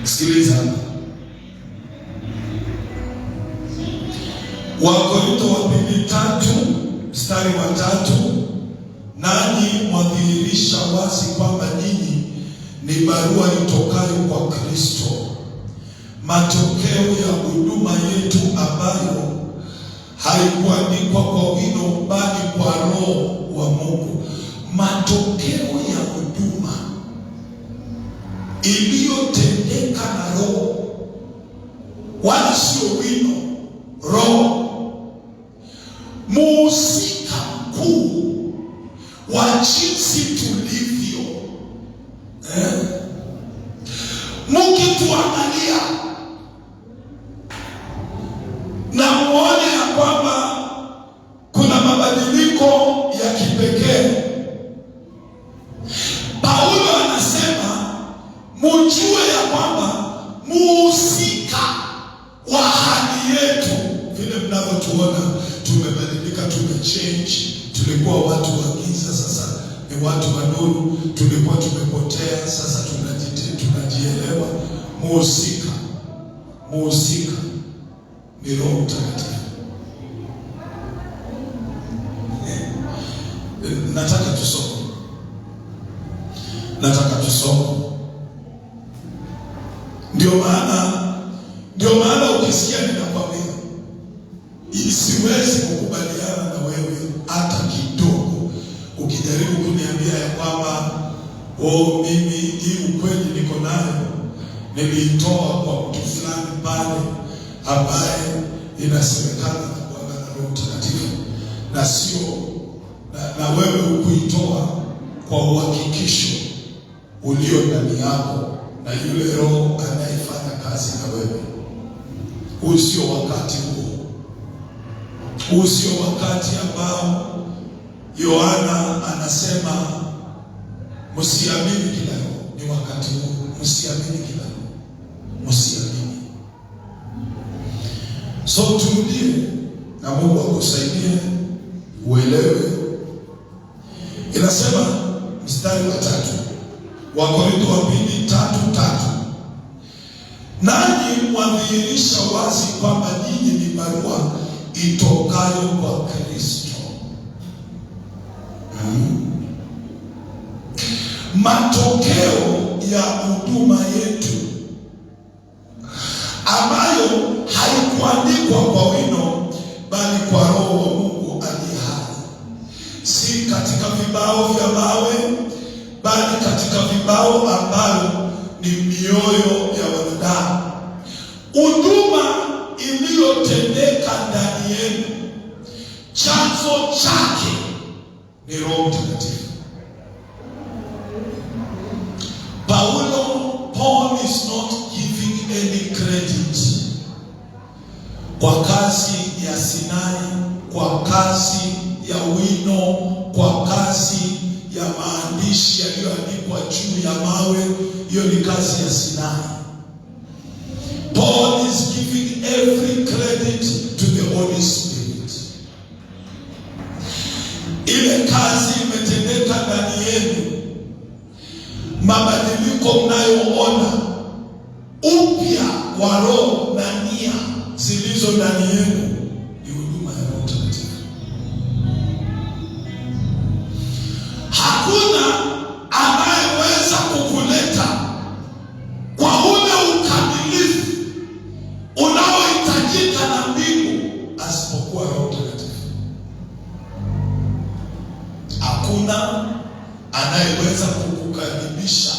Sikiliza. Wakorintho wa pili 3:3, nanyi mwadhihirisha wazi kwamba ninyi ni barua itokayo kwa Kristo, matokeo ya huduma yetu ambayo haikuandikwa kwa wino bali kwa Roho wa Mungu. Matokeo ya huduma iliyotendeka na Roho, wala sio wino. Roho muhusika mkuu wa jinsi tulivyo. Mkituangalia na muone ya kwamba kuna mabadiliko ya kipekee. Paulo anasema mujue ya kwamba muhusika wa hali yetu, vile mnavyotuona tumebadilika, tumechange. Tulikuwa watu wa giza, sasa ni watu wa nuru. Tulikuwa tumepotea, sasa tunajielewa. Muhusika ni Roho Mtakatifu. Nataka tusome. Ndio maana ukisikia ninakwambia siwezi kukubaliana na wewe hata kidogo ukijaribu kuniambia ya kwamba mimi hii ukweli niko nayo niliitoa kwa mtu fulani pale ambaye inasemekana na Bwana na Roho Mtakatifu, na sio na wewe ukuitoa kwa uhakikisho ulio ndani yako na yule Roho anayefanya kazi na wewe. Huu sio wakati huo. Huu sio wakati ambao Yohana anasema msiamini kila roho. Ni wakati huu, msiamini kila roho, msiamini. So turudie na Mungu akusaidie uelewe. Inasema mstari wa 3, Wakorintho wa pili 3:3, nanyi mwadhihirisha wazi kwamba ninyi ni barua itokayo kwa Kristo. Matokeo ya huduma yetu ambayo haikuandikwa kwa wino bali kwa Roho wa Mungu aliye hai, si katika vibao vya mawe bali katika vibao ambavyo ni mioyo ya wanadamu. Huduma iliyotendeka ndani yenu, chanzo chake ni Roho Mtakatifu. Paul is not giving any credit kwa kazi ya Sinai, kwa kazi ya wino, kwa kazi ya maandishi yaliyoandikwa juu ya mawe. Hiyo ni kazi ya Sinai. Paul is giving every credit to the Holy Spirit. Ile kazi imetendeka ndani yenu. Mabadiliko mnayoona, upya wa roho na nia zilizo ndani yenu, ni huduma ya Roho Mtakatifu. Hakuna anayeweza kukuleta kwa ule ukamilifu unaohitajika na mbingu asipokuwa Roho Mtakatifu. Hakuna anayeweza kukukaribisha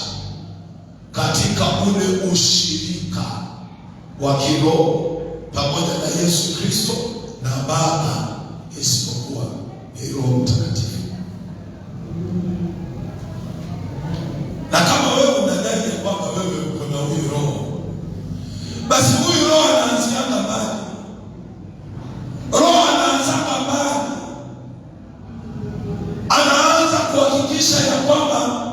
katika ule ushirika wa kiroho pamoja na Yesu Kristo na Baba isipokuwa ni Roho Mtakatifu. Na kama wewe unadai ya kwamba wewe uko na huyu Roho, basi huyu Roho anaanzia mbali. Roho anaanza mbali. Anaanza kuhakikisha ya kwamba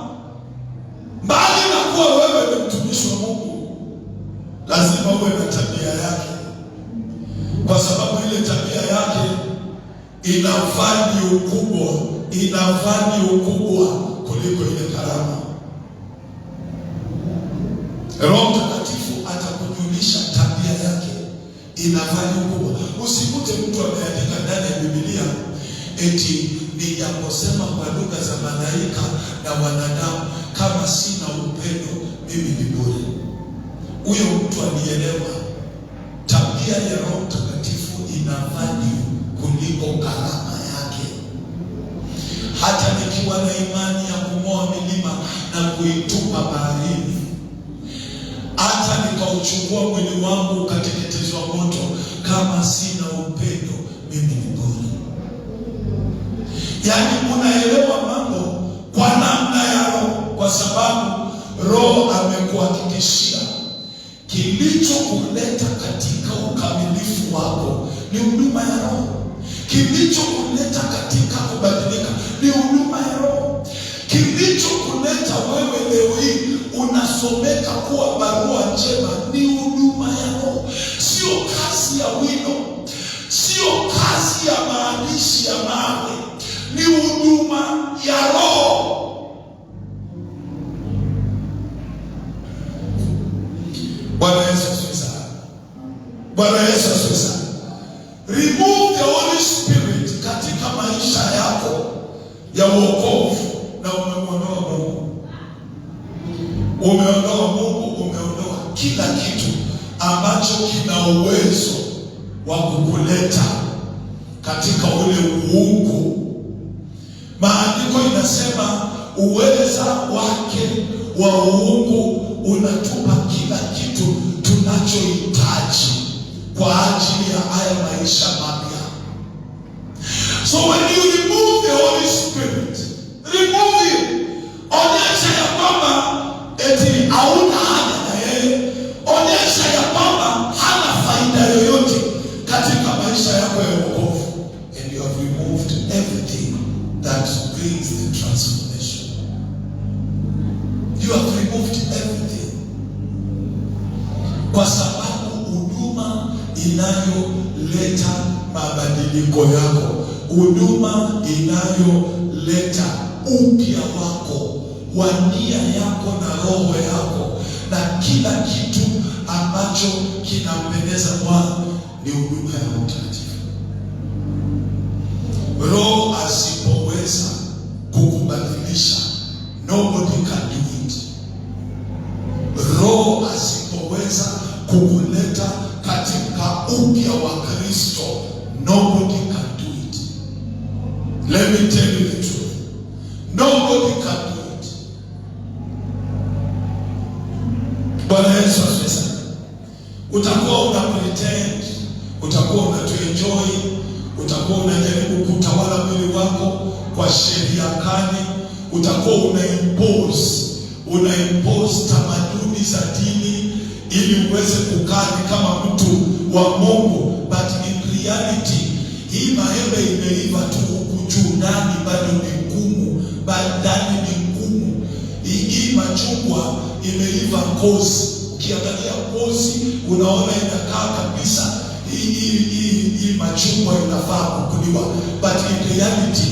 mbali na kuwa wewe ni mtumishi wa Mungu, lazima uwe na tabia yake, kwa sababu ile tabia yake inafanya ukubwa kuliko ile karama. Roho Mtakatifu value kubwa. Usikute mtu ameandika ndani ya Biblia eti nijaposema kwa lugha za malaika na wanadamu, kama sina upendo mimi ni bure. Huyo mtu alielewa tabia ya Roho Mtakatifu ina value kuliko gharama yake. Hata nikiwa na imani ya kumoa milima na kuitupa baharini, hata nikauchukua mwili wangu ukateketezwa moto, kama sina upendo mimi ni bure. Yaani unaelewa mambo kwa namna ya Roho, kwa sababu Roho amekuhakikishia kilichokuleta katika ukamilifu wako ni huduma ya Roho. Kilichokuleta katika kubadilika ni huduma ya Roho. Kilichokuleta wewe leo hii unasomeka kuwa barua njema ni huduma ya Roho. Sio kazi ya wino, sio kazi ya maandishi ya mawe, ni huduma ya Roho. Bwana Yesu asifiwe sana. Bwana Yesu asifiwe sana. Remove the Holy Spirit katika maisha yako ya wokovu na umeondoa Mungu. Umeondoa Mungu, umeondoa kila kitu ambacho kina uwezo wa kukuleta katika ule uungu. Maandiko inasema uweza wake wa uungu unatupa kila kitu tunachohitaji kwa ajili ya haya maisha mapya. So when you remove the Holy Spirit, remove him. Onyesha ya kwamba eti hauna haja na yeye. Onyesha ya kwamba hana faida yoyote katika maisha yako ya wokovu. And you have removed everything that brings the transformation. You have removed everything. Kwa sababu huduma inayoleta mabadiliko yako, huduma inayoleta upya wako wa nia yako na roho yako na kila kitu ambacho kinampendeza Bwana ni huduma ya Roho Mtakatifu. Roho asipoweza kukubadilisha, nobody can do it. Roho asipoweza kukuleta katika upya wa Kristo, nobody can do it. Let me tell you the truth. Nobody can do it. Bwana Yesu asifiwe. Utakuwa una pretend, utakuwa unatuenjoy, utakuwa unajaribu kutawala mwili wako kwa sheria kali, utakuwa unaimpose tamaduni za dini ili uweze kukaa kama mtu wa Mungu. But in reality, hii maembe imeiva tu huku juu, ndani bado ni ngumu, ndani ni ngumu. Hii machungwa imeiva ngozi, ukiangalia ngozi unaona inakaa kabisa hii machungwa inafaa kukuliwa. But in reality,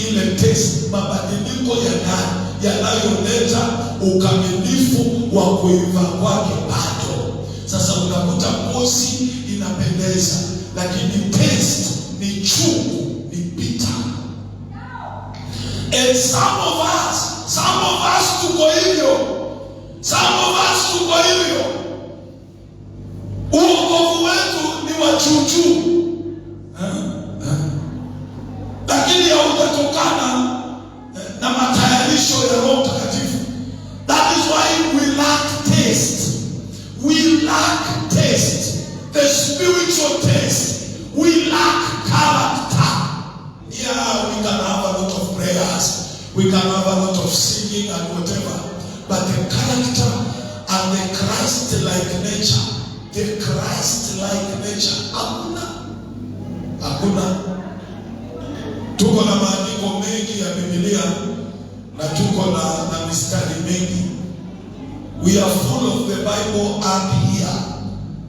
ile taste, mabadiliko ya ndani yanayoleta ukamilifu wa kuiva kwake bado. Sasa unakuta ngozi inapendeza, lakini taste ni chungu, ni bitter. And some of us tuko hivyo. Uokovu wetu ni wa chuchu, lakini haujatokana na matayarisho ya Roho Mtakatifu. That is why we lack taste. We lack taste. The spiritual taste. We lack character. Yeah, we can have a lot of prayers. We can have a lot of singing and whatever. But the character and the Christ-like nature, hakuna. Tuko na maandiko mengi ya Biblia na tuko na mistari mengi. We are full of the Bible up here,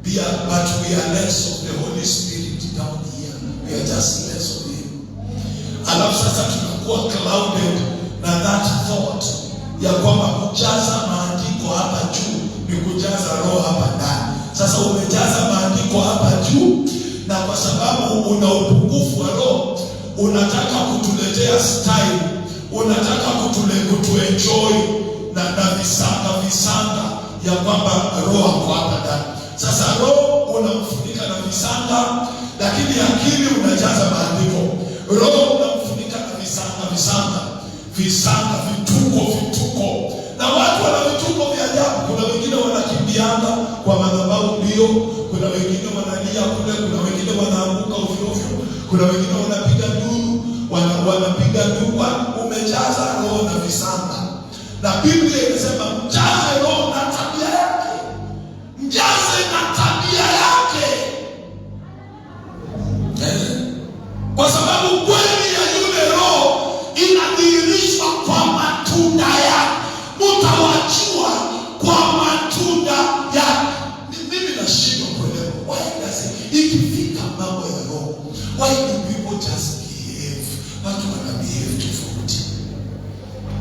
but we are less of the Holy Spirit down here. We are just less of him. Alafu sasa tunakuwa clouded na that thought ya kwamba kujaza maandiko hapa juu ni kujaza roho hapa ndani. Sasa umejaza maandiko hapa juu, sababu una upungufu wa roho, unataka kutuletea style, unataka kutuenjoy na visanga ya kwamba roho hapo hapa ndani. Sasa roho unamfunika na visanga, lakini akili unajaza maandiko. Roho unamfunika na visanga, vituko. Na watu wana vituko vya ajabu. Kuna wengine wanakimbianga kwa madhabahu mbio, kuna wengine wanalia kule, kuna wengine wanaanguka ovyo, kuna wengine wanapiga nduru, wanapiga nduru. Umejaza roho na visanga. Na Biblia inasema mjaze roho na tabia yake. Mjaze na tabia yake. Kwa sababu kweli ya yule roho inadhihirishwa kwa matunda yake. Mtawajua kwa matunda yake. Mimi nashindwa kuelewa. Why does ikifika mambo ya roho, why do people just behave? Watu wana behave tofauti.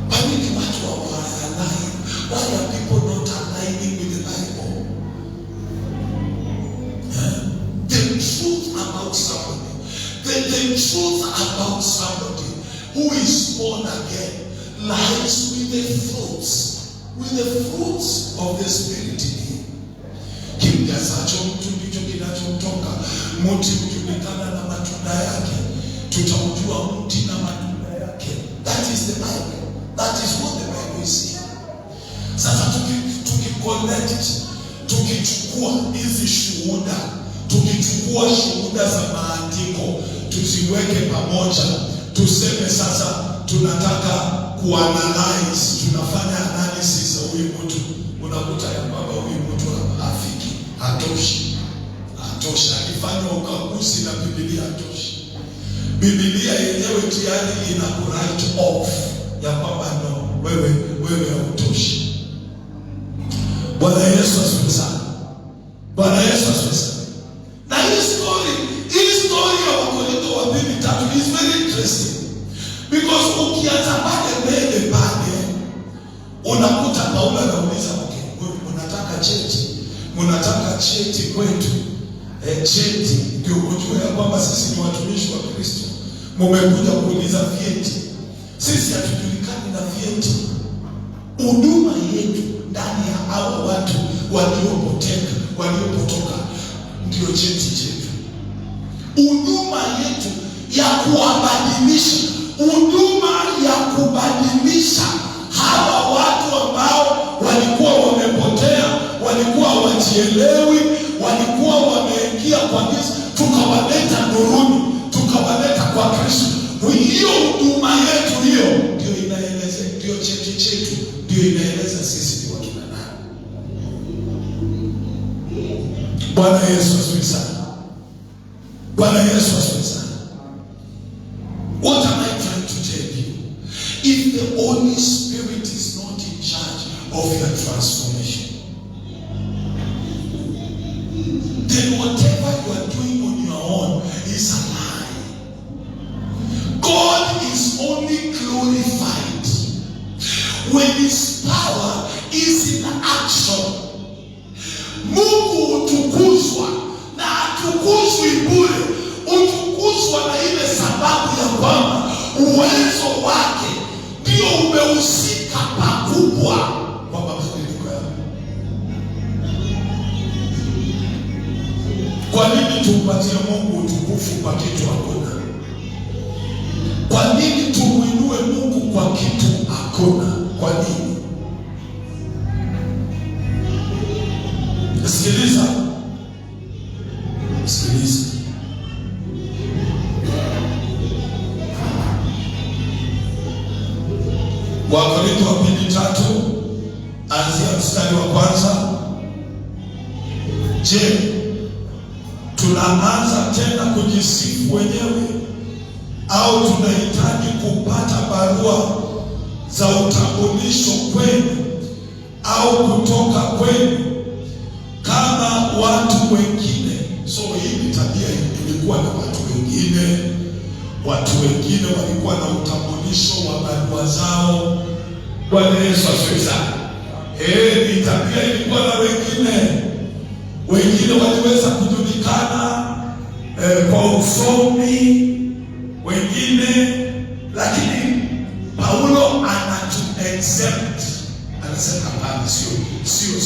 Kwa nini watu hawaanai? Why are people not aligning with the Bible? The truth about somebody. The truth about somebody who is born again lies with the fruits of the Spirit in him. Kimjazacho mtu ndicho kinachotoka. Mti hujulikana na matunda yake. Tutaujua mti na matunda yake. That is the Bible. That is what the Bible is saying. Sasa tukiconnect, tukichukua hizi shuhuda, tukichukua shuhuda za maandiko, tuziweke pamoja, tuseme sasa tunataka kuanalyze, tunafanya analysis ya huyu mtu. Unakuta ya kwamba huyu mtu hafiki, hatoshi. Akifanya ukaguzi na Biblia hatoshi. Biblia yenyewe tayari ina write off ya kwamba no, wewe hautoshi. Bwana Yesu asifiwe sana. Bwana Yesu asifiwe sana. Na hii story ya Wakorintho wa 2:3 is very interesting. Because ukianza mbele unakuta Paulo anauliza, okay, mnataka cheti kwetu. Cheti ndio ujue ya kwamba sisi ni watumishi wa Kristo. Mmekuja kuuliza vyeti. Sisi hatujulikani na vyeti. Huduma yetu ndani ya hawa watu waliopotoka ndio cheti chetu. Huduma yetu ya kuwabadilisha, huduma ya kubadilisha hawa watu ambao walikuwa wamepotea, walikuwa hawajielewi, walikuwa wameingia kwa giza, tukawaleta nuruni, tukawaleta kwa Kristo. Hiyo huduma yetu hiyo ndio inaeleza, ndio cheti chetu, ndio inaeleza sisi ni watu nani. Bwana Yesu asifiwe sana. Bwana Yesu asifiwe sana. What am I trying to tell you? If the Holy Spirit is not in charge of your transformation, then whatever you are doing on your own is a lie. God is only glorified when His power is in action. Mungu utukuzwa na atukuzwi bure. Utukuzwa na ile sababu ya kwamba uwezo wake ndio umehusika pakubwa kwa mabadiliko yao. Kwa nini tumpatie Mungu utukufu kwa kitu hakuna? Kwa nini tumuinue Mungu kwa kitu hakuna? Kwa nini? Sikiliza. Wakorintho wa 2:3 anzia mstari wa kwanza. Je, tunaanza tena kujisifu wenyewe au tunahitaji kupata barua za utambulisho kwenu au kutoka kwenu kama watu wengine? So hii ni tabia ilikuwa na watu wengine. Watu wengine walikuwa na utambulisho wa barua zao. Bwana Yesu asifiwe sana. Ni tabia ilikuwa na wengine. Wengine waliweza kujulikana kwa usomi, wengine, lakini Paulo anatu exempt. Anasema hapana, sio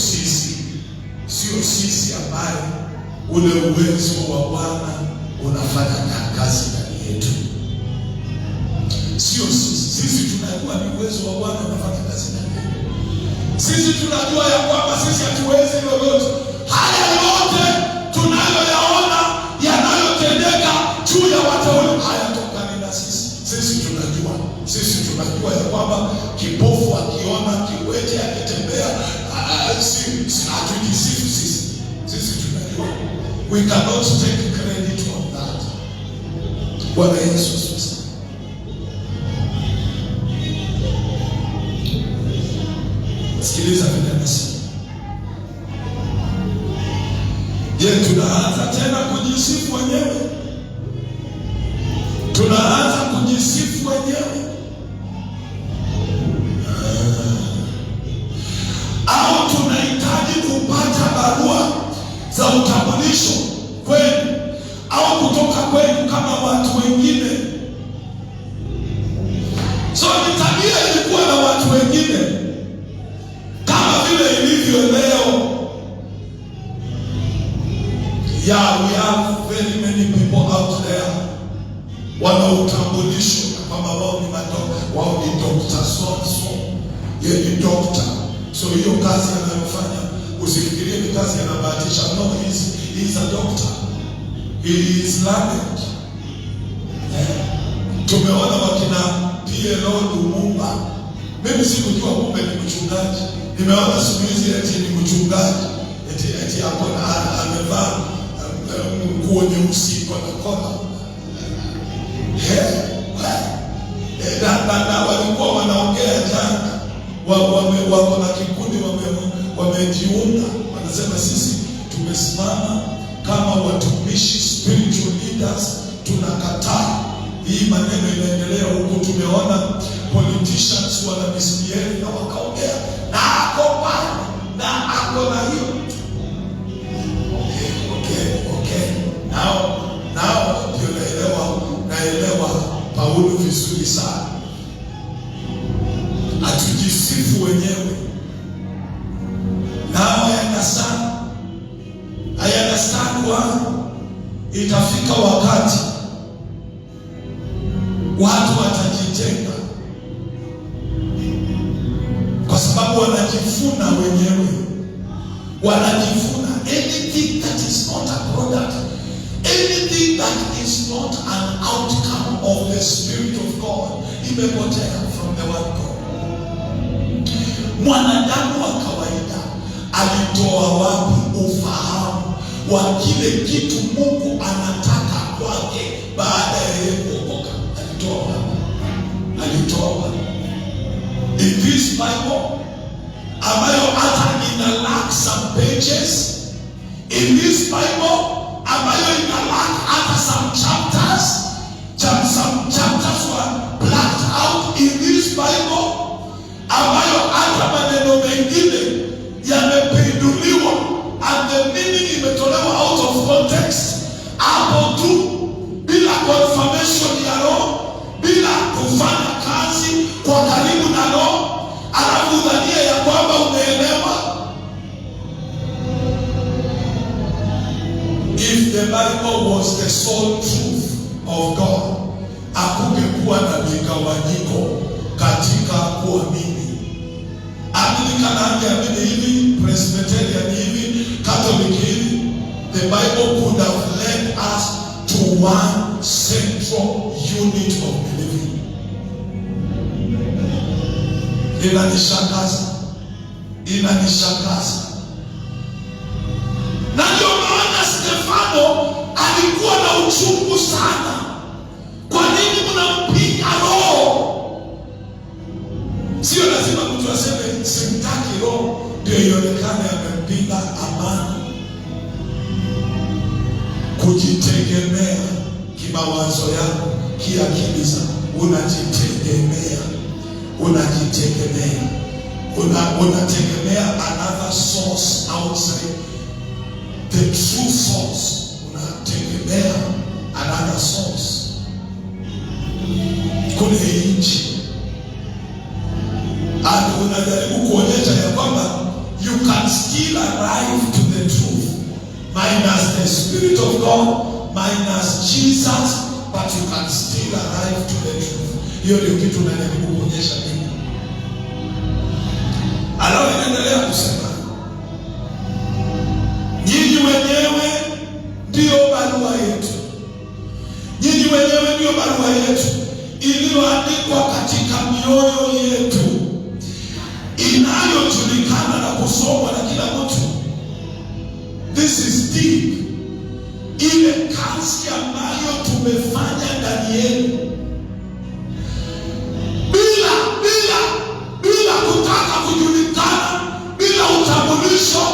sisi ambaye ule uwezo wa Bwana unafanya kazi ndani yetu. Sio sisi tunajua ni uwezo wa Bwana unafanya kazi ndani yetu. Sisi tunajua ya kwamba sisi hatuwezi lolote. Haya yote tunayoyaona yanayotendeka juu ya wateule hayatokani na sisi. Sisi tunajua ya kwamba kipofu akiona, kiwete akitembea, hatujisifu sisi. Sisi tunajua. We cannot take credit on that. Bwana Yesu asifiwe. Sikiliza vile nasema. Je, tunaanza tena kujisifu wenyewe? Tunaanza kujisifu wenyewe? Au tunahitaji kupata barua za utambulisho kwenu au kutoka kwenu kama watu wengine? So ni tabia ilikuwa na watu wengine kama vile ilivyo leo. Yeah, we have very many people out there wana utambulisho kama wao ni doctor so yeye ni doctor. So hiyo kazi anayofanya usifikirie ni kazi anabahatisha. No, he is a doctor. He is learned. Tumeona wakina PLO Lumumba. Mimi sikujua kumbe ni mchungaji. Nimeona siku hizi eti ni mchungaji. Eti hapo amevaa nguo nyeusi kwa kona. Na walikuwa wanaongea jana. Wako na kikundi wamejiunga. Wanasema sisi tumesimama kama watumishi, spiritual leaders, tunakataa hii maneno inaendelea huko. Tumeona politicians wana misbehave na wakaongea na ako pale na ako na hiyo. Okay. Now naelewa Paulo vizuri sana. Atujisifu wenyewe. Now I understand why itafika wakati watu watajitenga kwa sababu wanajifuna wenyewe. Wanajifuna. Anything that is not a product, anything that is not an outcome of the Spirit of God, imepotea from the word God. Mwanadamu wa kawaida alitoa wapi ufahamu wa kile kitu Mungu anataka kwake baada ya yeye kuokoka? Alitoa wapi? In this Bible ambayo hata ina lack some pages, in this Bible ambayo ina lack hata some chapters, some chapters were blacked out in this Bible ambayo hata maneno mengine yamepinduliwa and the meaning imetolewa out of context. Hapo tu bila confirmation ya Roho, bila kufanya kazi kwa karibu na Roho, alafu dhania ya kwamba umeelewa. If the Bible was the sole truth of God, hakungekuwa na migawanyiko katika kuamini. Anglikana amini hivi, Presbyterian hivi, Catholic hivi. The Bible could have led us to one central unit of believing. Inanishangaza. Na ndio maana Stefano alikuwa na uchungu sana. Kwa nini mnampinga Roho? Sio lazima mtu aseme simtaki Roho ndio ionekane amempinga. Amani, kujitegemea kimawazo yako, kiakili zako, unategemea another source outside the true source. Unategemea another source kule nchi. Unajaribu kuonyesha ya kwamba you can still arrive to the truth minus the Spirit of God, minus Jesus, but you can still arrive to the truth. Hiyo ndio kitu unajaribu kuonyesha mimi. Alafu inaendelea kusema, nyinyi wenyewe ndio barua yetu. Nyinyi wenyewe ndio barua yetu iliyoandikwa katika mioyo yetu, inayojulikana na kusomwa na kila mtu. This is deep. Ile kazi ambayo tumefanya ndani yenu bila kutaka kujulikana, bila utambulisho,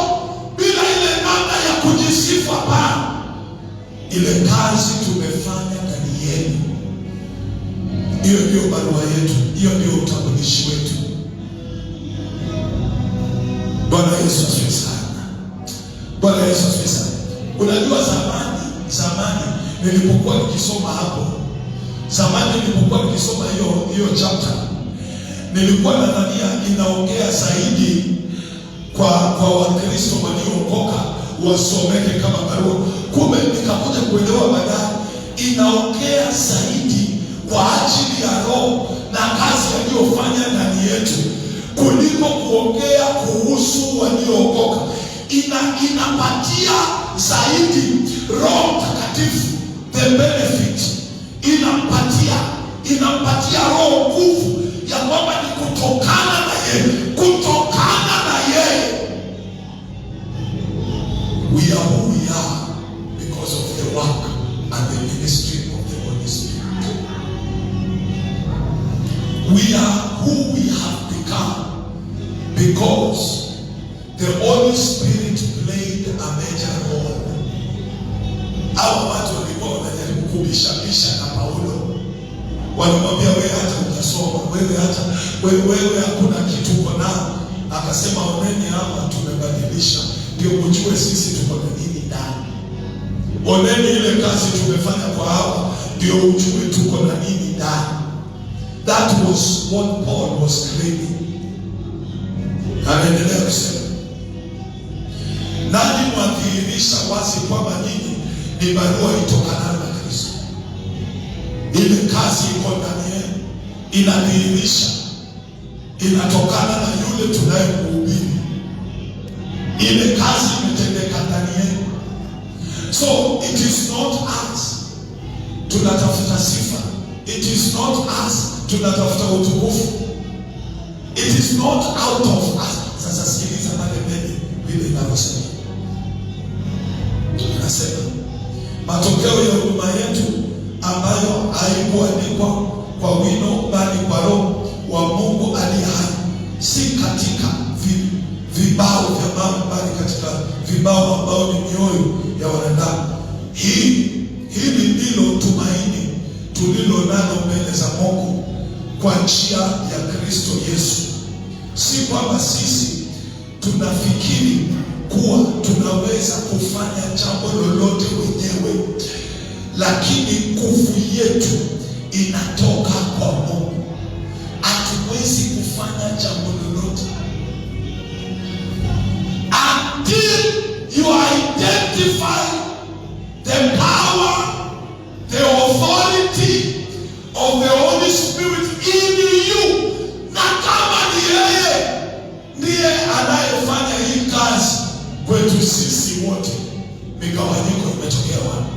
bila ile namna ya kujisifu. Hapana, ile kazi tumefanya ndani yenu. Hiyo ndio barua yetu, hiyo ndio utambulishi wetu. Bwana Yesu asifiwe sana. Bwana Yesu asifiwe sana. Unajua zamani nilipokuwa nikisoma hapo, hiyo chapter, nilikuwa nadhania inaongea zaidi kwa Wakristo waliookoka wasomeke kama barua. Kumbe nikakuja kuelewa baadaye inaongea zaidi kwa ajili ya Roho na kazi aliyofanya ndani yetu kuliko kuongea kuhusu waliookoka. Inapatia zaidi Roho Mtakatifu the benefit, inampatia Roho nguvu ya kwamba ni kutokana na yeye we are who we are because of the work and the ministry of the Holy Spirit. We are who we have become because the Holy Spirit played a major role. Hawa watu walikuwa wanajaribu kubishabisha na Paulo. Wanamwambia wewe hata utasoma, wewe hakuna kitu uko nao. Akasema oneni hapa tumebadilisha, ndio mjue sisi tuko na nini ndani. Oneni ile kazi tumefanya kwa hawa, ndio ujue tuko na nini ndani. That was what Paul was claiming. Anaendelea kusema, nani mwadhihirisha wazi kwamba nyinyi ni barua itokanayo na Kristo. Ile kazi iko ndani yenu, inadhihirisha, inatokana na yule tunayemhubiri. Ile kazi imetendeka ndani yenu. So it is not us tunatafuta sifa, it is not us tunatafuta utukufu, it is not out of us. Sasa sikiliza pale mbele vile inavyosema. Tunasema matokeo ya huduma yetu ambayo haikuandikwa kwa wino bali kwa Roho wa Mungu aliye hai, si katika vibao vya mawe bali katika vibao ambao ni mioyo ya wanadamu. Hili ndilo tumaini tulilo nalo mbele za Mungu kwa njia ya Kristo Yesu. Si kwamba sisi tunafikiri kuwa tunaweza kufanya jambo lolote wenyewe, lakini nguvu yetu inatoka kwa Mungu. Hatuwezi kufanya jambo lolote until you identify the power, the authority of the Holy Spirit in you. Na kama ni yeye ndiye anayefanya hii kazi kwetu sisi wote, migawanyiko imetokea wapi?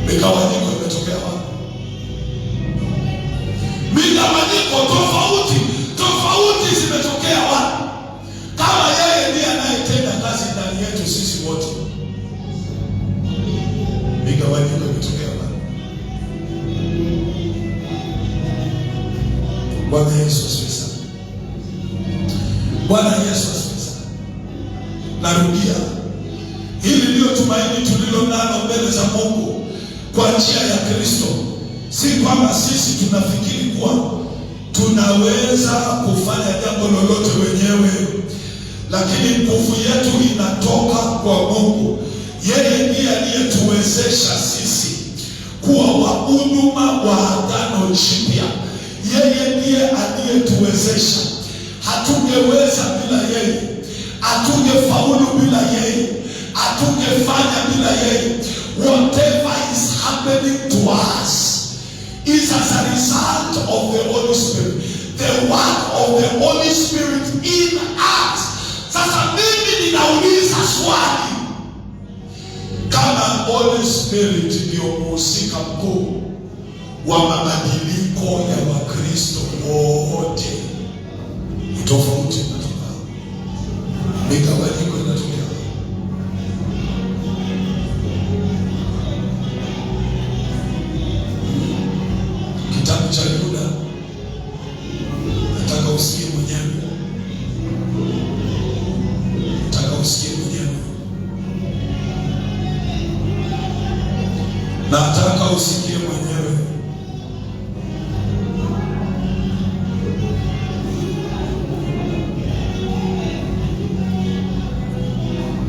Migawanyiko tofauti zimetokea wapi? Kama yeye ndiye anayetenda kazi ndani yetu sisi wote, migawanyiko imetokea wapi? Bwana Yesu asifiwe sana. Bwana Yesu asifiwe sana. Narudia, hili ndio tumaini tulilo nalo mbele za Mungu kwa njia ya Kristo. Si kwamba sisi tunafikiri kuwa tunaweza kufanya jambo lolote wenyewe, lakini nguvu yetu inatoka kwa Mungu. Yeye ndiye aliyetuwezesha sisi kuwa wahuduma wa agano jipya. Yeye ndiye aliyetuwezesha. Hatungeweza bila yeye, hatungefaulu bila yeye, hatungefanya bila yeye. Whatever is happening to us is as a result of the Holy Spirit, the work of the Holy Spirit in us. Sasa mimi ninauliza swali, kama Holy Spirit ndio mhusika mkuu wa mabadiliko ya Wakristo wote, tofauti inatoka, migawanyiko inatokea. Kitabu cha Yuda, nataka usikie mwenyewe, nataka usikie mwenyewe, nataka usikie mwenyewe.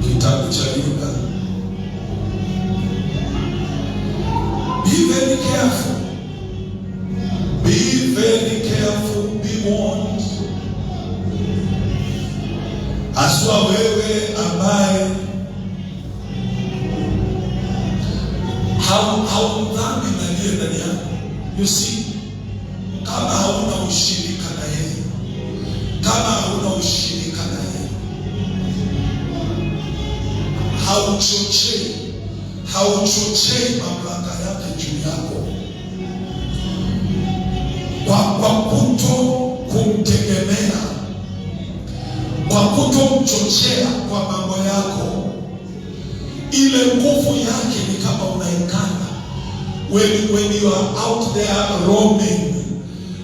Kitabu cha Yuda. Be very careful. Be very careful. Be warned. Aswa wewe ambaye haudhambi ndani ndani yako. You see, kama hauna ushirika na yeye, kama hauna ushirika na yeye, hauchochei mamlaka yake juu yako kwa kuto kumtegemea, kwa kutomchochea kwa mambo yako. Ile nguvu yake ni kama unaikana when you are out there roaming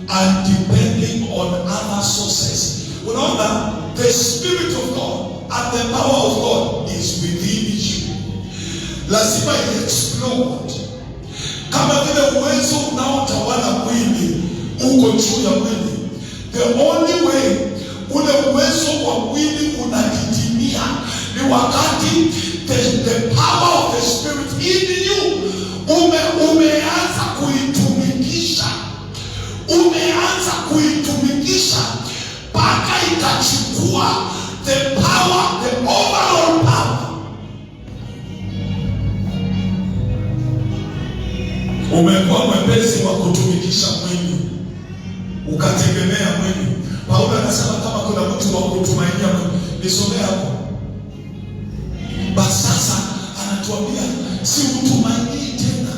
and depending on other sources. Unaona, the Spirit of God and the power of God is within you. Lazima i-explode. Kama vile uwezo unaotawala mwili uko juu ya mwili, the only way ule uwezo wa mwili unatitimia ni wakati the power of the Spirit in you umeanza kuitumikisha mpaka ikachukua the power, the overall power. Umekuwa mwepesi wa kutumikisha mwili, ukategemea mwili. Paulo anasema kama kuna mtu wa kutumainia mwili, nisomee hapo. Basi sasa anatuambia si utumaini tena,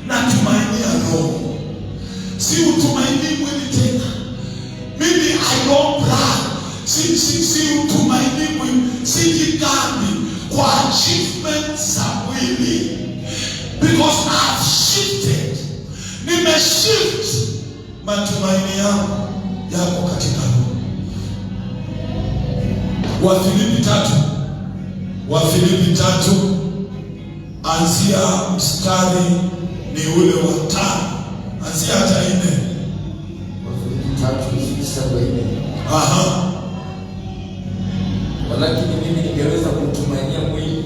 natumainia Roho. Si utumaini mwili tena. Mimi I don't brag. Si utumaini mwili, sijigambi kwa achievements za mwili, because I've shifted. Nimeshift matumaini yangu yako katika Roho. Wafilipi 3 anzia mstari ni ule wa 5, anzia hata 4. Wafilipi 3:4. Aha. Walakini mimi ningeweza kutumainia mwili.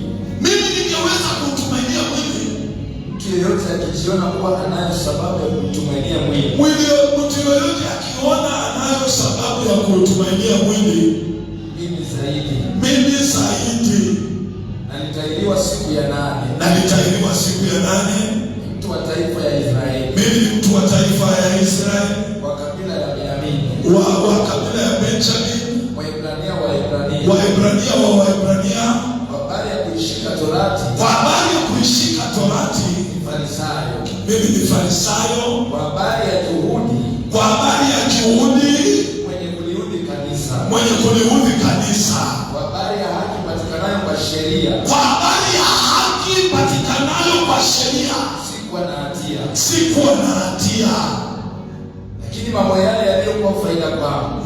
Mtu yeyote akijiona kuwa anayo sababu ya kutumainia mwili. Mtu yeyote akiona anayo sababu ya kutumainia mwili. Mimi zaidi. Na nitailiwa siku ya 8. Mtu wa taifa ya Israeli. Mimi ni mtu wa taifa ya Israeli. Wa kabila ya Benyamini. Wa kabila ya Benjamin. Waebrania. Kwa habari ya kuishika Torati. Farisayo. Mimi ni Farisayo. Kwa habari ya juhudi. Mwenye kuliudhi kanisa. Kwa habari ya haki patikanayo kwa sheria. Sikuwa na hatia. Lakini mambo yale yaliyokuwa faida kwangu.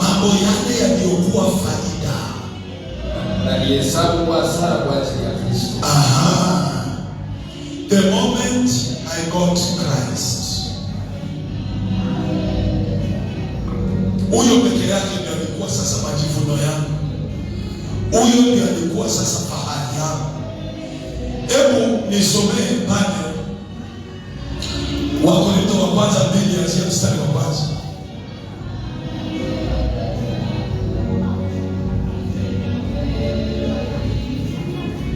Na nihesabu kuwa hasara kwa ajili ya Kristo. The moment I got Christ, huyo peke yake ndiye alikuwa sasa majivuno yangu. Huyo ndiye alikuwa sasa fahari yangu. Hebu nisomee pale Wakorintho wa kwanza 2 anzia mstari wa kwanza.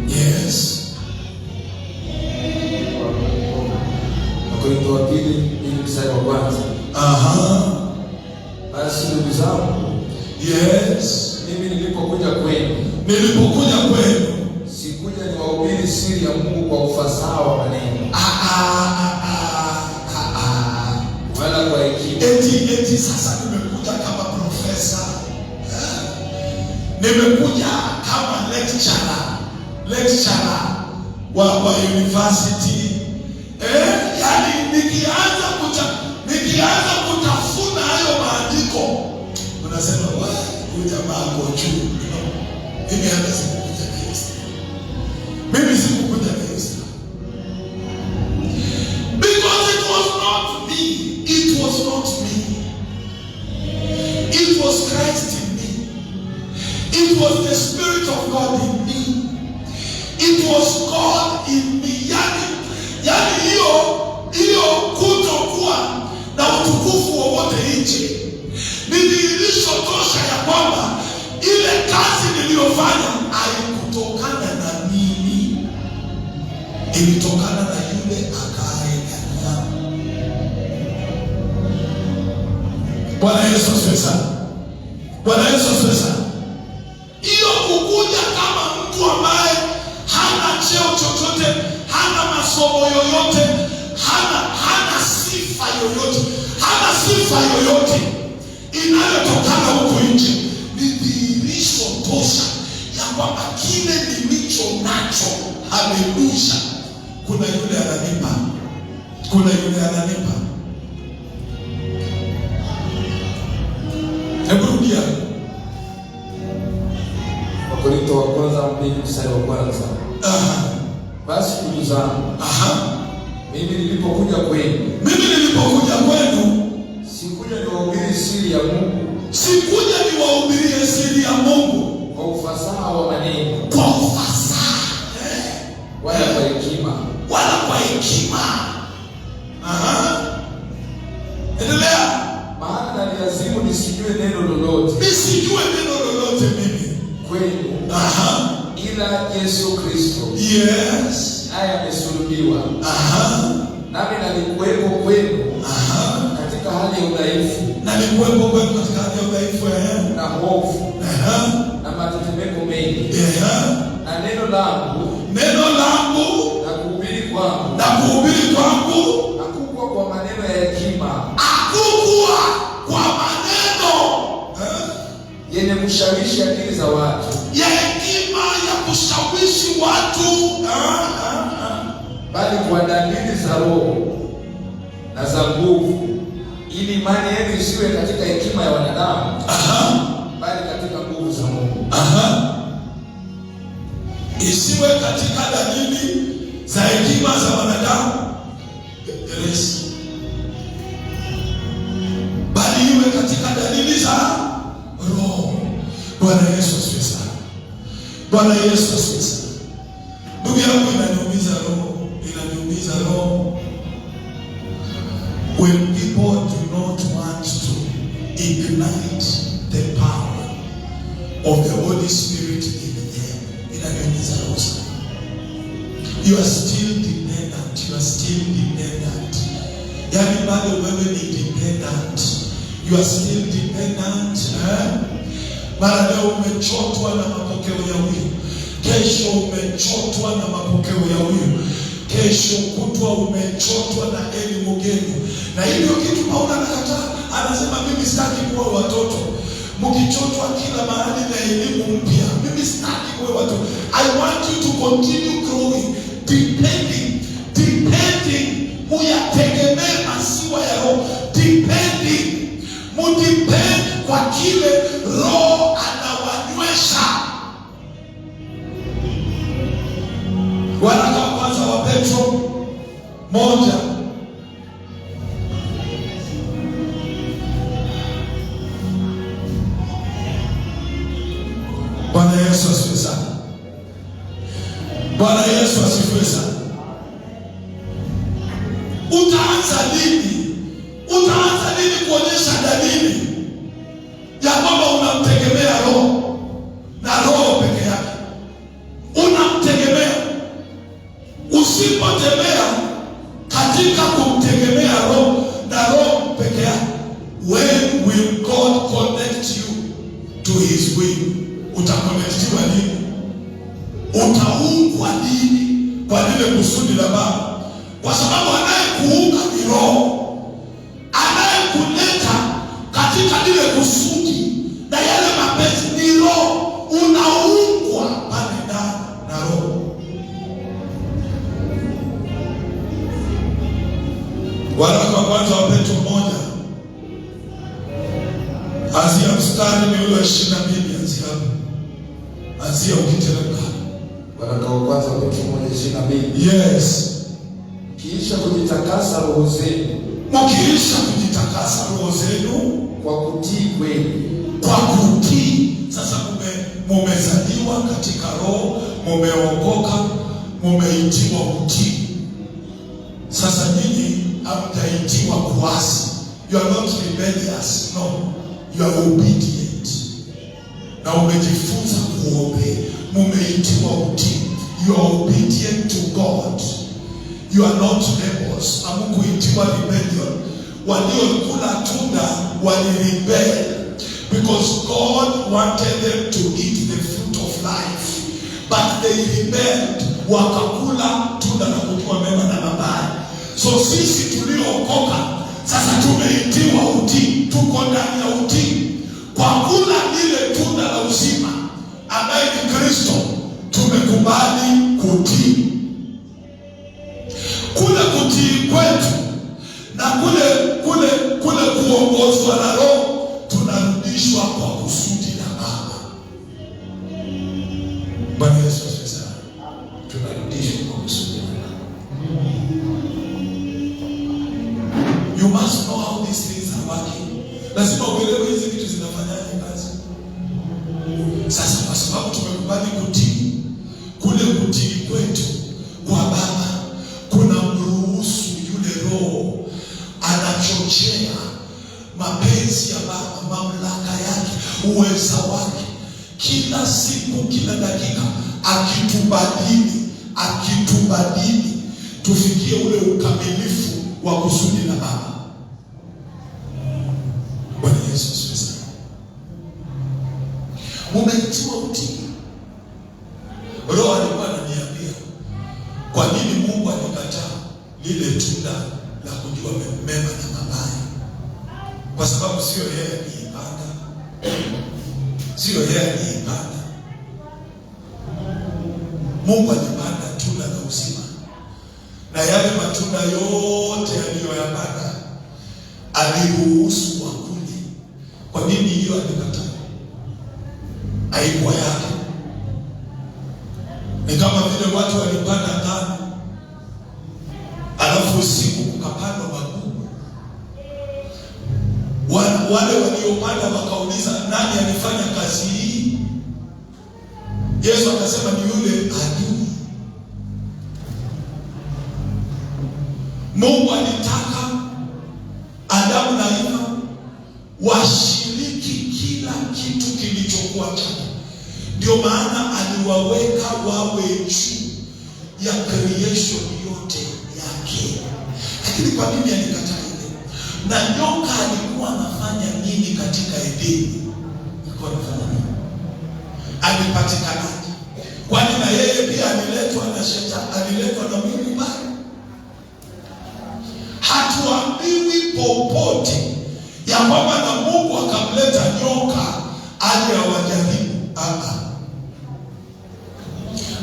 Yes. Wakorintho wa 2 mstari wa kwanza. Basi ndugu zangu, yes, mimi nilipokuja kwenu, sikuja niwahubiri siri ya Mungu kwa ufasaha wa maneno, wala kwa hekima. Eti sasa nimekuja kama profesa, nimekuja kama lecturer wa university. Yani nikianza kutafuna hayo maandiko, unasema huyu jamaa ako juu. Mimi hata sikukuja Kristo. Mimi sikukuja Kristo. Because it was not me. It was not me. It was Christ in me. It was the Spirit of God in me. It was God in me. Yani hiyo kutokuwa na utukufu wowote nje ni dhihirisho tosha ya kwamba ile kazi niliyofanya haikutokana na mimi, ilitokana na yule akaye ndani yangu. Bwana Yesu asifiwe sana. Bwana Yesu asifiwe sana. Hiyo kukuja kama mtu ambaye hana cheo chochote, hana masomo yoyote, hana sifa yoyote inayotokana huko nje, ni dhihirisho tosha ya kwamba kile nilicho nacho, haleluya, kuna yule ananipa. Hebu rudia. Wakorintho wa kwanza 2 mstari wa kwanza. Basi ndugu zangu, mimi nilipokuja kwenu, sikuja niwahubiri siri ya Mungu, kwa ufasaha wa maneno, wala kwa hekima. Endelea. Maana ni lazima nisijue neno lolote mimi kwenu, ila Yesu Kristo, yes, naye amesulubiwa, nami nalikuwepo kwenu katika hali ya udhaifu, na hofu, na matetemeko mengi, na neno langu na kuhubiri kwangu hakukuwa kwa maneno ya hekima, yenye kushawishi akili za watu, bali kwa dalili za Roho na za nguvu, ili imani yenu isiwe katika hekima ya wanadamu, bali katika nguvu za Mungu. Isiwe katika dalili za hekima za wanadamu, yes, bali iwe katika dalili za Roho. Bwana Yesu asifiwe sana. Bwana Yesu asifiwe sana. Ndugu yangu, inaniumiza roho when people do not want to ignite the power of the Holy Spirit in them. Inaniumiza roho sana. You are still dependent. Yani bado wewe ni dependent. You are still dependent. Mara leo umechotwa na mapokeo ya huyu, kesho umechotwa na mapokeo ya huyu, kesho kutwa umechotwa na elimu geni. Na hivyo kitu Paulo anakataa, anasema mimi sitaki kuwa watoto mkichotwa kila mahali na elimu mpya. Mimi sitaki kuwa watoto. I want you to continue growing, depending, muyategemee masiwa ya Roho, mudepend kwa kile Roho anawanywesha. Waraka wa kwanza wa Petro 1. Bwana Yesu asifiwe sana. Bwana Yesu asifiwe to his will. Utakonektiwa nini? Utaungwa nini kwa lile kusudi la Baba? Kwa sababu anayekuunga ni Roho, anayekuleta katika lile kusudi na yale mapenzi ni Roho. Unaungwa pale ndani na Roho. Waraka wa kwanza wa Petro 1 anzia mstari ni ule 22, anzia hapo. Anzia ukiteremka. Waraka wa kwanza wa Petro 1:22. Yes. Kisha kujitakasa roho zenu. Mkiisha kujitakasa roho zenu kwa kutii kweli. Kwa kutii. Sasa mumezaliwa katika Roho, mumeokoka, mumeitiwa kutii. Sasa nyinyi hamjaitiwa kuasi. You are not rebellious. No. You are obedient. Na umejifunza kuombe. Mumeitiwa kutii. You are obedient to God. You are not rebels. Hamukuitiwa rebellion. Waliokula tunda walirebel because God wanted them to eat the fruit of life, but they rebelled. Wakakula tunda la kujua mema na mabaya. So sisi tuliookoka sasa tumeitiwa utii, tuko ndani ya utii kwa kula ile tunda la uzima ambaye ni Kristo. Tumekubali kutii. Kule kutii kwetu na kule kuongozwa na Roho, tunarudishwa kwa kusudi la Baba. Bwana Yesu asifiwe. Tunarudishwa kwa kusudi la Baba. You must know how these things are working. Lazima uelewe hizi vitu zinafanyaje kazi. Sasa kwa sababu tumekubali kutii, kule kutii kwetu kwa Baba kuna mruhusu yule Roho anachochea mapenzi ya Baba, mamlaka yake, uweza wake, kila siku, kila dakika, akitubadili tufikie ule ukamilifu wa kusudi la Baba. Bwana Yesu asifiwe. Mumeitiwa utii. Roho alikuwa ananiambia kwa nini Mungu alikataa lile tunda la kujua mema na mabaya. Kwa sababu sio yeye aliipanda. Sio yeye aliipanda. Mungu alipanda tunda la uzima. Na yale matunda yote aliyoyapanda aliruhusu wakule. Kwa nini hiyo alikataa? Haikuwa yake. Ni kama vile watu walipanda ngano, alafu usiku kukapandwa magugu. Wale waliopanda wakauliza, nani alifanya kazi hii? Yesu akasema ni yule adui. Mungu alitaka Adamu na Eva washiriki kila kitu kilichokuwa chake. Ndio maana aliwaweka wawe juu ya creation yote yake. Lakini kwa nini alikataa ile? Na nyoka alikuwa anafanya nini katika Edeni? Alikuwa anafanya nini? Alipatikanaje? Kwani na yeye pia aliletwa na shetani, aliletwa na Mungu bali? Hatuambiwi popote ya kwamba na Mungu akamleta nyoka aje awajaribu.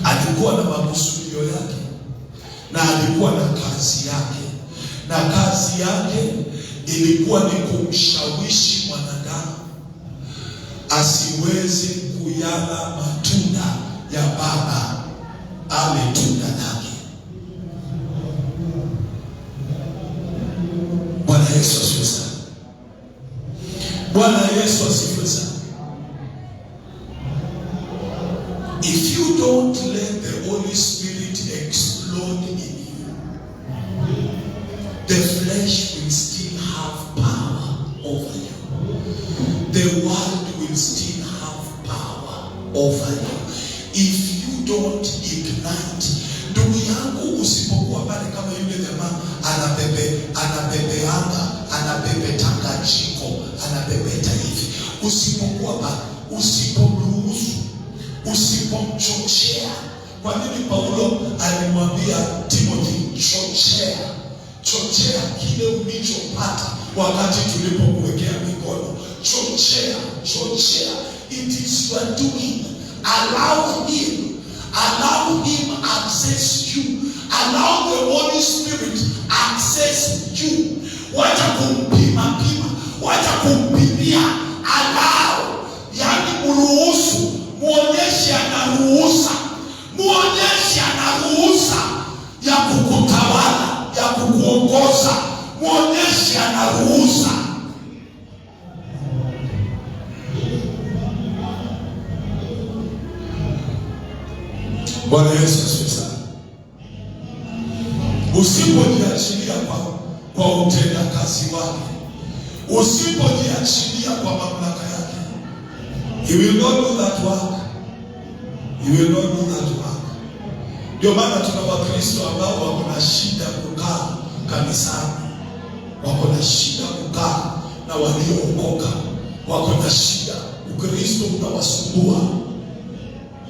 Alikuwa na makusudio yake na alikuwa na kazi yake, na kazi yake ilikuwa ni kumshawishi mwanadamu asiweze kuyala matunda ya Baba, ale tunda lake. Bwana Yesu asifiwe sana. Bwana Yesu asifiwe sana. If you don't let the Holy Spirit explode in you, the flesh will still have power over you. The world will still have power over you. If you don't ignite. Ndugu yangu, usipokuwa pale kama yule jamaa anapepeanga, anapepetanga jiko, anapepeta hivi. usipokuwa pale, usipomruhusu, usipomchochea. Kwa nini Paulo alimwambia Timothy, chochea kile ulichopata wakati tulipomwekea mikono. Chochea. It is your doing. Allow him access you. Allow the Holy Spirit access you. Wacha kumpima, wacha kumpimia. Allow, yani mruhusu, muonyeshe anaruhusa, muonyeshe anaruhusa ya kukutawala, ya kukuongoza, muonyeshe anaruhusa. Bwana Yesu asifiwe sana. Usipojiachilia kwa utenda kazi wake, usipojiachilia kwa mamlaka yake, he will not do that work. He will not do that work. Ndio maana tuna Wakristo ambao wako na shida kukaa kanisani, wako na shida kukaa na waliookoka, wako na shida. Ukristo unawasumbua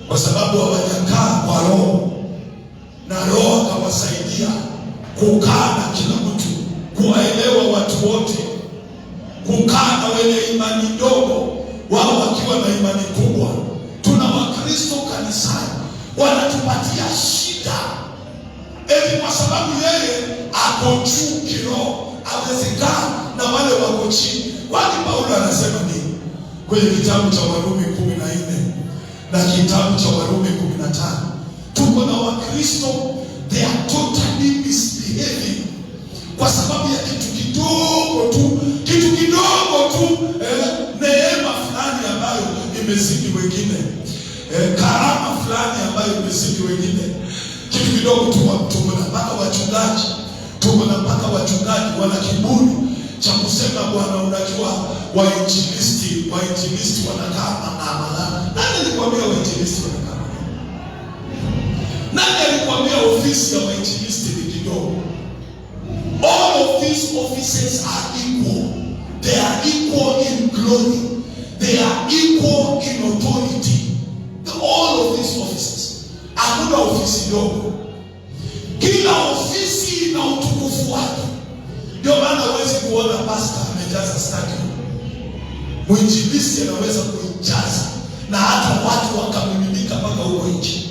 kwa sababu hawajakaa kwa Roho, na Roho akawasaidia kukaa na kila mtu, kuwaelewa watu wote, kukaa na wenye imani ndogo, wao wakiwa na imani kubwa. Tuna Wakristo kanisani wanatupatia shida eti kwa sababu yeye ako juu kiroho, hawezi kaa na wale wako chini. Kwani Paulo anasema nini kwenye kitabu cha Warumi 14 na kitabu cha Warumi 15? Tuko na Wakristo, they are totally misbehaving kwa sababu ya kitu kidogo tu, neema fulani ambayo imezidi wengine, karama fulani ambayo imezidi wengine, kitu kidogo tu. Tuko na mpaka wachungaji wana kiburi cha kusema, Bwana, unajua wainjilisti wanakaa na nani alikwambia wainjilisti wanakaa? Nani alikwambia ofisi ya wainjilisti ni kidogo? All of these offices are equal. They are equal in glory. They are equal in authority. All of these offices. Hakuna ofisi ndogo. Kila ofisi ina utukufu wake. Ndio maana huwezi kuona pastor amejaza stadium. Mwinjilisti anaweza kuijaza na hata watu wakamiminika mpaka huko nje.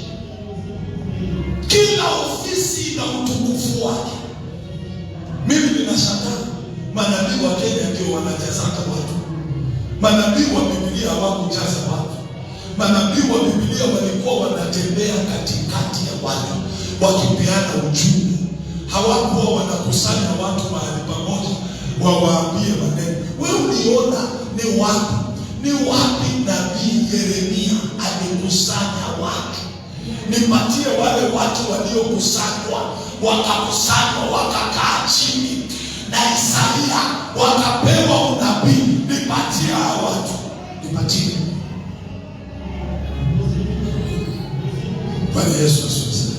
Kila ofisi ina utukufu wake. Mimi ninashangaa manabii wa Kenya ndio wanajazaka watu. Manabii wa Biblia hawakujaza watu. Manabii wa Biblia walikuwa wanatembea katikati ya watu wakipeana ujumbe. Hawakuwa wanakusanya watu mahali pamoja wawaambie maneno. Wewe uliona ni wapi nabii Yeremia alikusanya watu? Nipatie wale watu waliokusanywa, wakakusanywa, wakakaa chini, na Isaia wakapewa unabii. Nipatie hao watu, nipatie. Bwana Yesu asifiwe.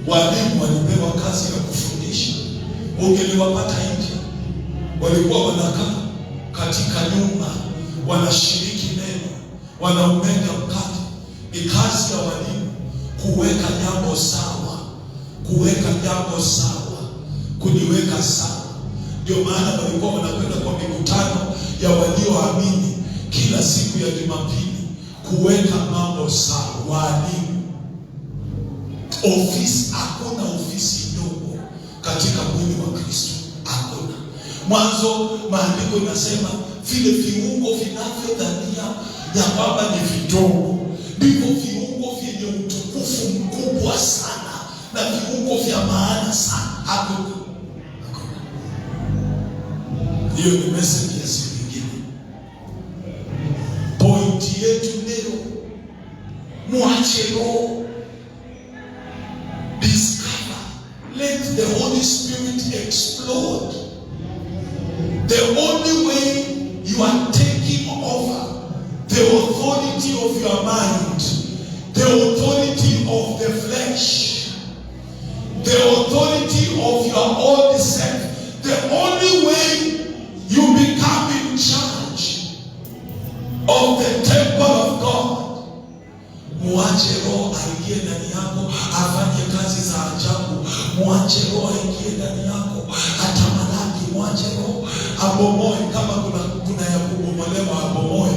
Walimu walipewa kazi ya kufundisha. Ungeliwapata nje, walikuwa wanakaa katika nyumba, wanashiriki neno, wanaumega mkate. Ni kazi ya walimu kuweka jambo sawa, kuliweka sawa. Ndio maana walikuwa wanakwenda kwa mikutano ya walioamini kila siku ya Jumapili kuweka mambo sawa. Walimu, ofisi, hakuna ofisi ndogo katika mwili wa Kristo, hakuna. Mwanzo maandiko inasema vile viungo vinavyodhania ya kwamba ni vidogo ndivyo viungo vyenye utukufu mkubwa sana na viungo vya maana sana. Hakuna. Hiyo ni message ya siku nyingine. Pointi yetu leo, muache Roho. Discover. Let the Holy Spirit explode. The only way you are taking over the authority of your mind, the authority of the flesh, the authority of your own self, the only way you become in charge of the temple of God. Muache Roho aingie ndani yako, afanye kazi za ajabu. Muache Roho aingie ndani yako, atamalaki. Muache Roho abomoe, kama kuna ya kubomolewa abomoe,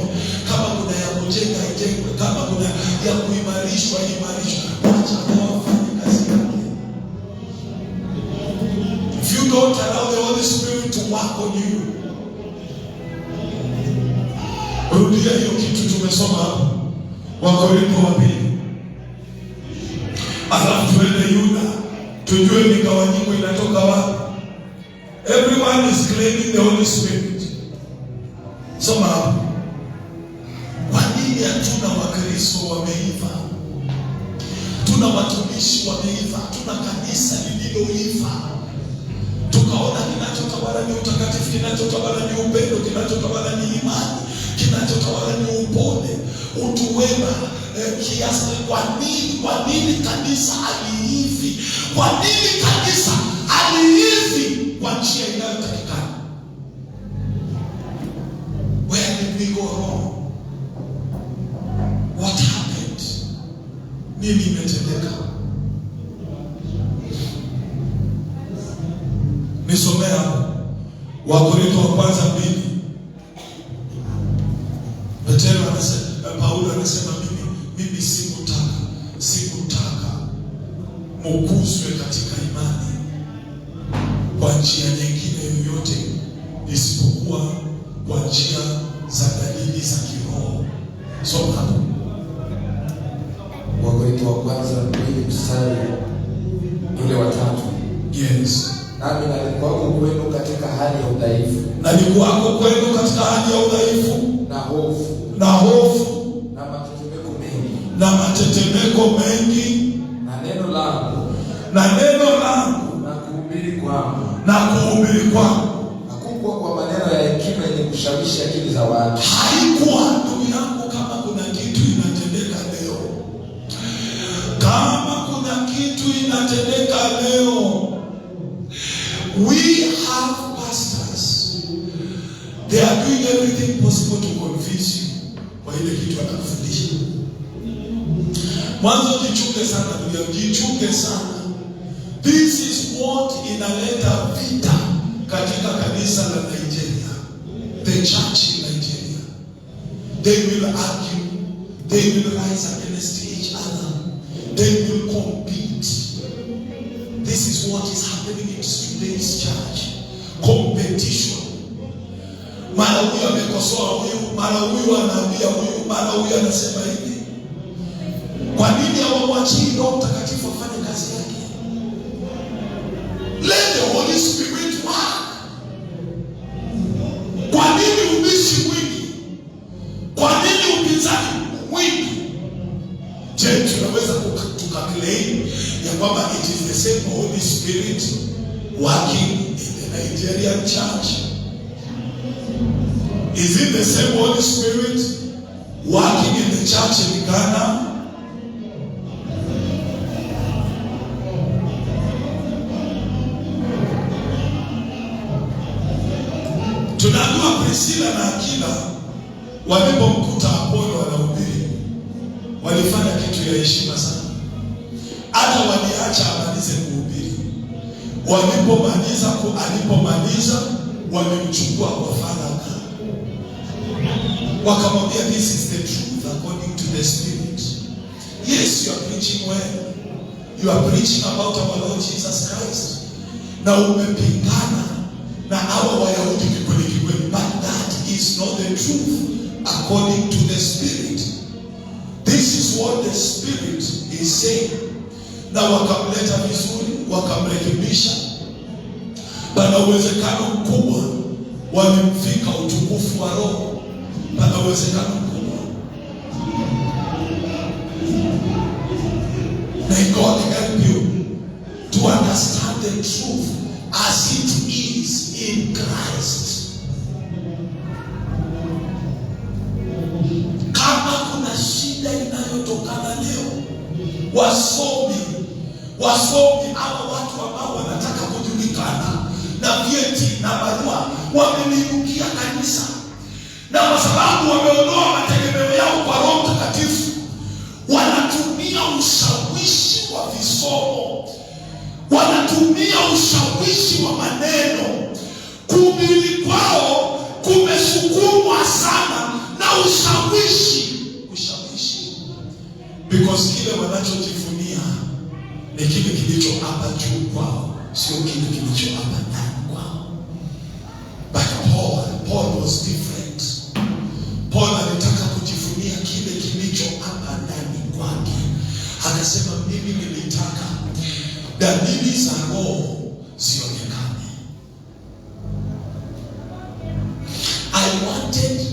kama kuna ya kujenga ijengwe, kama kuna ya kuimarishwa imarishwe. Muache Roho afanye kazi yake. If you don't allow the Holy Spirit to work on you, rudia hiyo kitu tumesoma hapo Wakorintho wa pili. Alafu tuende Yuda, tujue migawanyiko inatoka wapi. Everyone is claiming the Holy Spirit. Soma hapo. Kwa nini hatuna Wakristo wameiva? Tuna watumishi wameiva, tuna kanisa lililoiva. Tukaona kinachotawala ni utakatifu, kinachotawala ni upendo, kinachotawala ni imani, kinachotawala ni upole, utu wema, kiasi. Kwa nini kanisa alihivi? Kwa nini kanisa alihivi kwa njia inayotakikana? Where did we go wrong? What happened? Nini imetendeka? Nisomea Wakorintho wa kwanza 2. Petro anasema, Paulo anasema mimi sikutaka mukuzwe katika imani kwa njia nyingine yoyote isipokuwa kwa njia za dalili za kiroho. Soma hapo. Wakorintho wa kwanza 2 mstari ule wa 3. Yes. Nami nalikuwako kwenu katika hali ya udhaifu. Nalikuwako kwenu katika hali ya udhaifu na hofu. Na hofu. Na matetemeko mengi. Na matetemeko mengi. Na neno langu. Na neno langu. Na kuhubiri kwangu. Na kuhubiri kwangu. Hakukuwa kwa maneno ya hekima yenye kushawishi akili za watu. Haikuwa, ndugu yangu, kama kuna kitu inatendeka leo. Kama kuna kitu inatendeka leo. We have pastors. They are doing everything possible to convince you kwa ile kitu atakufundisha. Mwanzo jichunge sana, ndugu yangu, jichunge sana. This is what inaleta vita katika kanisa la Nigeria. The church in Nigeria. They will argue. They will rise against each other. They will compete. This is what is happening in today's church. Competition. Mara huyu amekosoa huyu, mara huyu anaambia huyu, mara huyu anasema hivi. Kwa nini hawamwachii Roho Mtakatifu afanye kazi yake? Let the Holy Spirit work. Kwa nini ubishi mwingi? Kwa nini upinzani mwingi? Je, tunaweza tukaclaim ya kwamba it is the same Holy Spirit working in the Nigerian church? Is it the same Holy Spirit working in the church in Ghana? Tunajua Priscilla na Aquila walipomkuta Apolo anahubiri, walifanya kitu ya heshima sana. Hata waliacha amalize kuhubiri. Alipomaliza walimchukua kwa faragha. Wakamwambia, this is the truth according to the Spirit. Yes, you are preaching well. You are preaching about our Lord Jesus Christ. Na umepingana na hawa Wayahudi kikweli, but that is not the truth according to the Spirit. This is what the Spirit is saying. Na wakamleta vizuri, wakamrekebisha. Pana uwezekano mkubwa walimfika utukufu wa Roho. Pana uwezekano mkubwa. May God help you to understand the truth as it is in Christ. Kama kuna shida inayotokana leo, wasomi hawa watu ambao wanataka kujulikana na vyeti na barua wameliukia kanisa, na kwa sababu wameondoa ushawishi wa visomo, wanatumia ushawishi wa maneno. Kuhubiri kwao kumesukumwa sana na ushawishi. Because kile wanachojivunia ni kile kilicho hapa juu kwao, sio kile kilicho hapa ndani kwao. But Paul was different. Paul alitaka kujivunia kile kilicho hapa ndani kwake. Akasema mimi nilitaka dalili za Roho zionekane. I wanted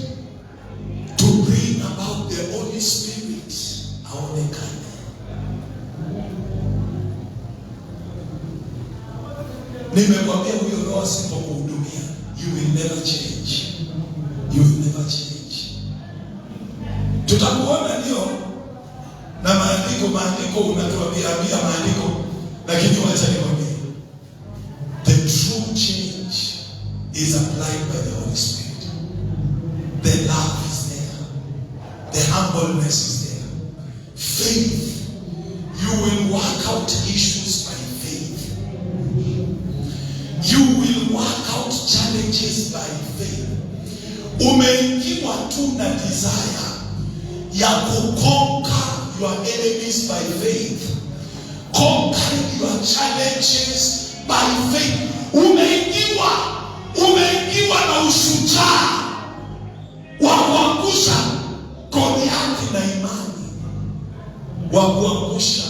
to bring about the Holy Spirit aonekane. Nimekwambia huyo Roho asipokuhudumia, you will never change. You will never change. Tutakuona ndio na maandiko unatuambia maandiko, lakini wacha nikwambie, the true change is applied by the Holy Spirit. The love is there. The humbleness is there. Faith. You will work out issues by faith. You will work out challenges by faith. Umeingiwa tu na desire ya kuconquer your enemies by faith. Conquering your challenges by faith. Umeingiwa na ushujaa wa kuangusha Goliathi na imani, wa kuangusha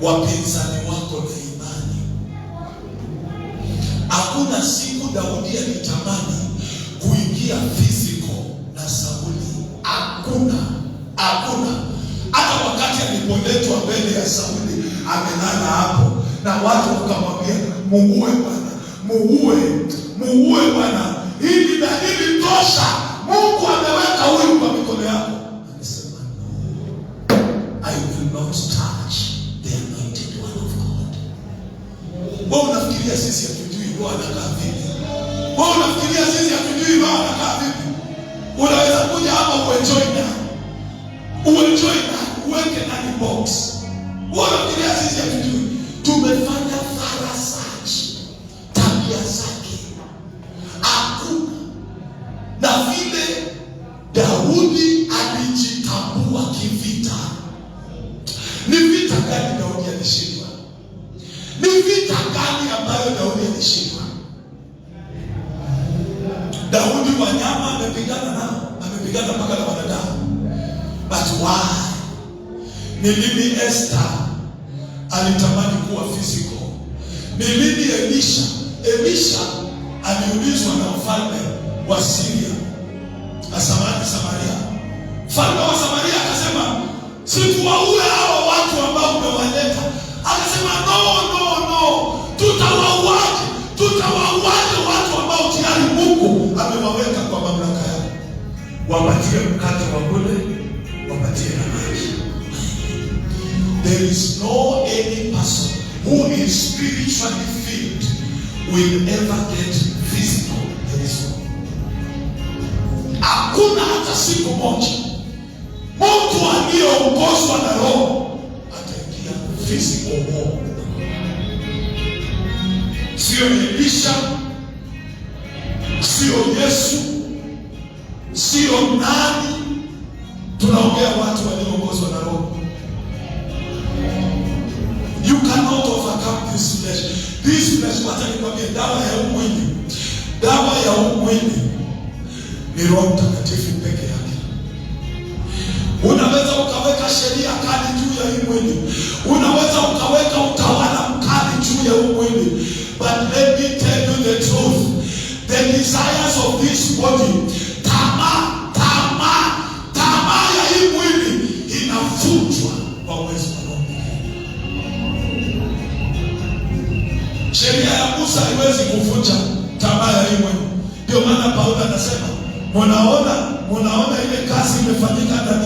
wapinzani wako na imani. Hakuna siku Daudi alitamani kuingia physical na Sauli. Hakuna. Hata wakati alipoletwa mbele ya Sauli amelala hapo, na watu wakamwambia muue Bwana, muue Bwana, hili dalili tosha, Mungu ameweka huyu kwa mikono yako. Anasema no, I will not touch the anointed one of God. Wewe unafikiria sisi hatujui Bwana anakaa vipi? Wewe unafikiria sisi hatujui Bwana anakaa vipi? Unaweza kuja hapa uenjoy na uweke ndani box. Wewe unafikiria sisi hatujui? Tumefanya thorough search, tabia zake hakuna. Na vile Daudi alijitambua kivita. Ni vita gani Daudi alishindwa? Ni vita gani ambayo Daudi alishindwa? Daudi wanyama amepigana mpaka na wanadamu. But why? Ni lini Esther alitamani kuwa physical? Ni lini Elisha aliulizwa na mfalme wa Syria, Samaria. Mfalme wa Samaria akasema, "Situwaue hao watu ambao umewaleta." Akasema, no, tutawauaje watu ambao tayari Mungu amewaweka kwa mamlaka yake? Wapatie mkate wa kule, wapatie na maji. There is no any person who is spiritually filled will ever get physical. There is no. Hakuna hata siku moja mtu aliyeongozwa na Roho ataingia physical war. Sio Elisha, sio Yesu, sio nani. Tunaongea watu walioongozwa na Roho. You cannot overcome this flesh. This flesh, wacha nikwambie, dawa ya umwili ni Roho Mtakatifu peke yake. Unaweza ukaweka sheria kali juu ya hii mwili, unaweza ukaweka utawala mkali juu ya huu mwili, but let me tell you the truth, the desires of this body, tamaa ya hii mwili inavunjwa kwa uwezo wa Roho. Sheria ya Musa haiwezi kuvunja tamaa ya hii mwili. Ndio maana Paulo anasema, Munaona ile kazi imefanyika ndani